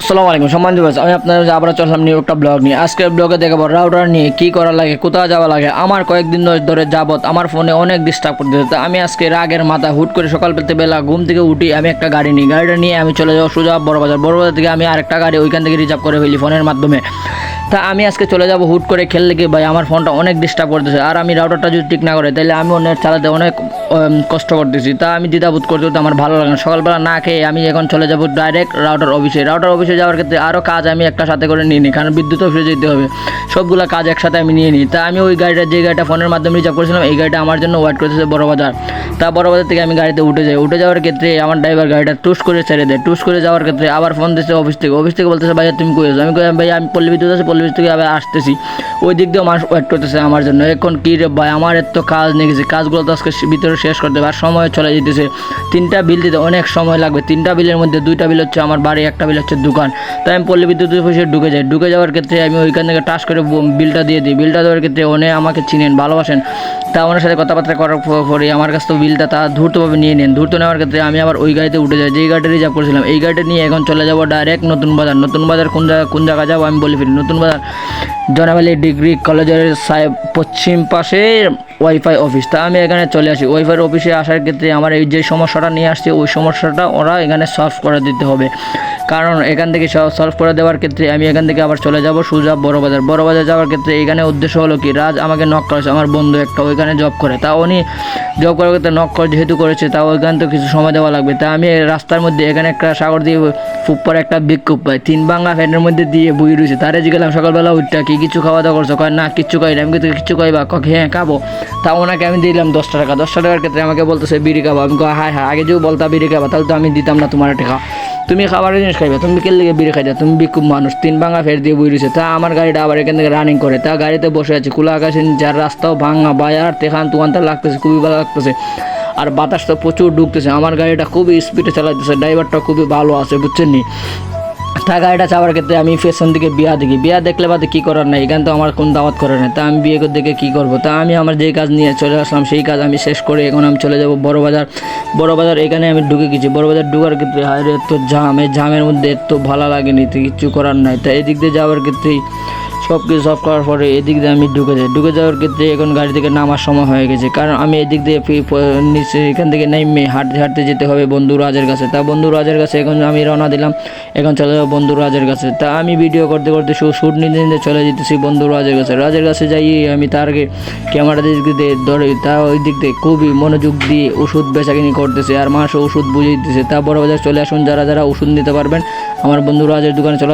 আসসালামু আলাইকুম সম্মান দিবস। আমি আপনাদের আবার চললাম নিউ একটা ব্লগ নিয়ে। আজকের ব্লগে দেখাবো রাউটার নিয়ে কী করা লাগে, কোথায় যাওয়া লাগে। আমার কয়েকদিন ধরে যাবত আমার ফোনে অনেক ডিস্টার্ব করতেছে। তো আমি আজকে রাগের মাথা হুট করে সকাল বেলা ঘুম থেকে উঠি, আমি একটা গাড়ি নিই। গাড়িটা নিয়ে আমি চলে যাবো সোজা বড়বাজার। বড়বাজার থেকে আমি আরেকটা গাড়ি ওইখান থেকে রিজার্ভ করে ফেলি ফোনের মাধ্যমে। তা আমি আজকে চলে যাব হুট করে খেললে কি ভাই আমার ফোনটা অনেক ডিস্টার্ব করতেছে। আর আমি রাউটারটা যদি ঠিক না করে তাহলে আমি অনেক চালাতে অনেক কষ্ট করতেছি। তা আমি দ্বিধাবোধ করতে আমার ভালো লাগে না। সকালবেলা না খেয়ে আমি এখন চলে যাব ডাইরেক্ট রাউটার অফিসে যাওয়ার ক্ষেত্রে আরও কাজ আমি একটা সাথে করে নিয়ে নিই, কারণ বিদ্যুৎ অফিসে যেতে হবে। সবগুলো কাজ একসাথে আমি নিয়ে নিই। তা আমি ওই গাড়িটা যে গাড়িটা ফোনের মাধ্যমে রিজার্ভ করেছিলাম এই গাড়িটা আমার জন্য ওয়েট করতেছে বড়বাজার। তা বড়বাজার থেকে আমি গাড়িতে উঠে যাওয়ার ক্ষেত্রে আমার ড্রাইভার গাড়িটা টুস করে ছেড়ে দেয়। টুস করে যাওয়ার ক্ষেত্রে আবার ফোন দিচ্ছে অফিস থেকে বলতেছে ভাইয়া তুমি কই আছো। আমি কই ভাইয়া আমি পল্লী বিদ্যুৎ আছে, পল্লী বিদ্যুৎ থেকে আবার আসতেছি। ওই দিক দিয়েও মানুষ ওয়েট করতেছে আমার জন্য। এখন কী রে ভাই আমার এত কাজ নিয়ে গেছে, কাজগুলো তো আজকে ভিতরে শেষ করতে হবে আর সময় চলে যেতেছে। 3টা বিল দিতে অনেক সময় লাগবে। 3টা বিলের মধ্যে 2টা বিল হচ্ছে আমার বাড়ি, একটা বিল হচ্ছে দোকান। তাই আমি পল্লী বিদ্যুৎ অফিসে ঢুকে যাওয়ার ক্ষেত্রে আমি ওইখান থেকে টাচ করে বিলটা দিয়ে দিই। বিলটা দেওয়ার ক্ষেত্রে উনি আমাকে চিনেন, ভালোবাসেন। তা ওনার সাথে কথাবার্তা করার পরে আমার কাছ থেকে বিলটা তা ধূর্তভাবে নিয়ে নেন। ধূর্ত নেওয়ার ক্ষেত্রে আমি আবার ওই গাড়িতে উঠে যাই, যেই গাড়িটা রিজার্ভ করেছিলাম। এই গাড়িটা নিয়ে এখন চলে যাবো ডাইরেক্ট নতুন বাজার। কোন জায়গায় যাবো আমি বলে ফেলি। নতুন বাজার জনাবালি ডিগ্রি কলেজের পশ্চিম পাশে ওয়াইফাই অফিস। তা আমি এখানে চলে আসি। ওয়াইফাই অফিসে আসার ক্ষেত্রে আমার এই যে সমস্যাটা নিয়ে আসছে ওই সমস্যাটা ওরা এখানে সলভ করে দিতে হবে। কারণ এখান থেকে সলভ করে দেওয়ার ক্ষেত্রে আমি এখান থেকে আবার চলে যাব সোজা বড়বাজার যাওয়ার ক্ষেত্রে এখানে উদ্দেশ্য হলো কি, রাজ আমাকে নক করেছে, আমার বন্ধু একটা ওইখানে জব করে। তা উনি জব করার ক্ষেত্রে নক করে যেহেতু করেছে তা ওইখানে তো কিছু সময় দেওয়া লাগবে। তা আমি রাস্তার মধ্যে এখানে একটা সাগর দিয়ে ফুপ একটা বিক্ষোভ পাই, 3 ভাঙা ফ্যানের মধ্যে দিয়ে বই রয়েছে। তারে জিজ্ঞাসলাম সকালবেলা উঠটা কি কিছু খাওয়া দাওয়া করছো? কয় না কিচ্ছু খাই না। আমি কিন্তু কিচ্ছু খাইবা? হ্যাঁ খাবো। তা ওনাকে আমি দিলাম 10 টাকা। 10 টাকার ক্ষেত্রে আমাকে বলতেছে বিড়ি খাবো। আমি হ্যাঁ আগে যদি বলতা বিড়ি খাবা তাহলে তো আমি দিতাম না তোমার টাকা। তুমি খাবার জিনিস খাইবা, তুমি কেল দিকে বিড়ি খাইবা, তুমি বিক্ষুব মানুষ। 3 ভাঙা ফের দিয়ে বই রয়েছে। তা আমার গাড়িটা আবার এখান থেকে রানিং করে। তা গাড়িতে বসে আছি, খোলা আকাশে যার রাস্তাও ভাঙা বায়ার তেখান তুয়ানটা লাগতেছে, খুবই ভালো লাগতেছে। আর বাতাস তো প্রচুর ঢুকতেছে। আমার গাড়িটা খুবই স্পিডে চালাতেছে, ড্রাইভারটা খুবই ভালো আছে বুঝছেন নি। তা গাড়িটা চাওয়ার ক্ষেত্রে আমি পেছন দিকে বিয়া দেখলে বাদে কী করার নাই, এখানে তো আমার কোনো দাওয়াত করে না। তা আমি বিয়ে দেখে কী করবো। তা আমি আমার যেই কাজ নিয়ে চলে আসলাম সেই কাজ আমি শেষ করে এখন আমি চলে যাব বড়বাজার। এখানে আমি ঢুকে গেছি। বড়বাজার ঢুকার ক্ষেত্রে হায়রে এত জাম, এই জামের মধ্যে এত ভালো লাগেনি, তো কিচ্ছু করার নাই। তা এদিক দিয়ে যাওয়ার ক্ষেত্রেই সব কিছু সলভ করার পরে এদিক দিয়ে আমি ঢুকে যাওয়ার ক্ষেত্রে এখন গাড়ি থেকে নামার সময় হয়ে গেছে। কারণ আমি এদিক দিয়ে নিচে এখান থেকে নেমে হাঁটতে যেতে হবে বন্ধু রাজের কাছে। তা বন্ধু রাজের কাছে এখন আমি রওনা দিলাম, এখন চলে যাবো বন্ধু রাজের কাছে। তা আমি ভিডিও করতে শ্যুট নিতে চলে যেতেছি বন্ধু রাজের কাছে যাই। আমি তার ক্যামেরা দিক দিয়ে ধরে তা ওই দিক দিয়ে খুবই মনোযোগ দিয়ে ওষুধ বেচাকিনি করতেছে আর মানুষ ওষুধ বুঝিয়ে দিতেছে। তা বড়বাজার চলে আসুন যারা ওষুধ নিতে পারবেন, আমার বন্ধু রাজের দোকানে চলে